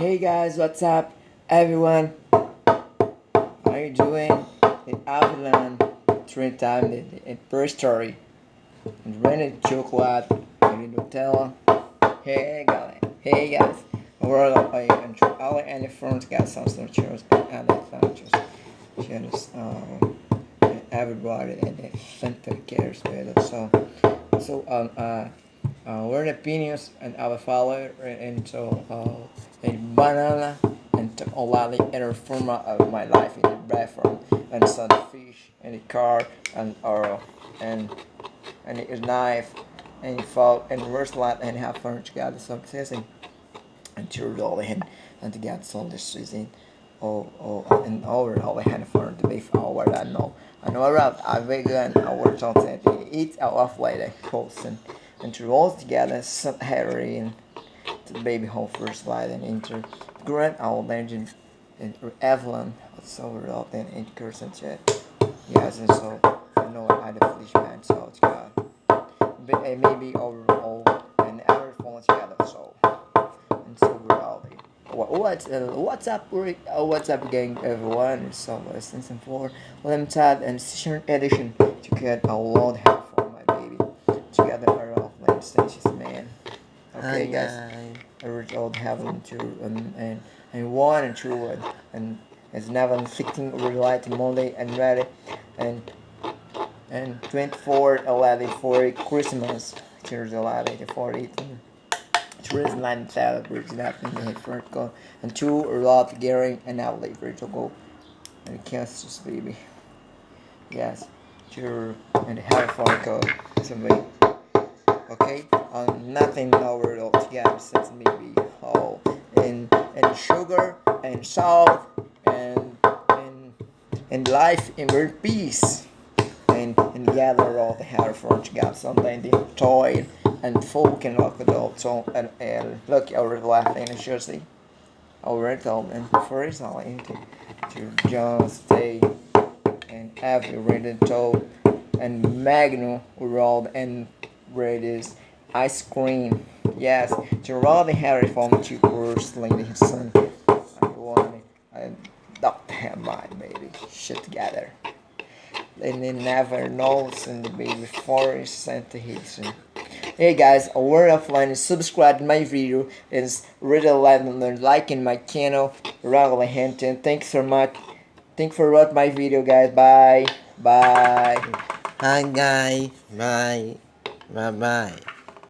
Hey guys, what's up, everyone? How are you doing? The Avalon, 3 times the first story, and rented chocolate, and Nutella. Hey guys, we're all and all and the front got some structures and other functions. Just everybody and the center cares with us. We're the opinions and our follower into a banana and took a lot of other format of my life in the bathroom and saw the fish in the car and and his knife and he fought and worst lot and have fun together success and threw all the hand and to get some this season. And overall I had fun to be forward. I know around I vegan I work something eat out of later post and to roll together some Harry and to the baby home first slide and enter Grand Owl Legend and Evelyn so overall then in curse yet. Yes and so I know I had a fish man so it's got but maybe overall and ever falling together so and so we're all there. What's up, what's up, gang, everyone? So, season 4, limited and season edition to get a lot of help for my baby. Together, our offline stations, man. Okay, guys. I reached out having to and one and two and it's never 16 relight Monday and ready and 24/11 for Christmas. Cheers, 11 for it. Three line celebrates that in the front go and two are love Gary and now later to go and Kansas baby. Yes. Sure and have fun code somebody. Okay? Nothing over all together since maybe all and sugar and salt and life in world peace and gather all the hair for got something the toy and folk and look adult so and look over the left and Jersey over it all and for is all into to just stay and have the rated toe and Magnum rolled and red is ice cream. Yes, to roll the hair from to first lady his son. I want it. I don't have mine baby. Shit together. And they never knows and the baby forest sent to his. Hey guys, a word of line subscribe to my video is really liking my channel Raggly Hinton. Thanks so much. Thanks for watching my video guys. Bye. Hi guys, bye, bye bye.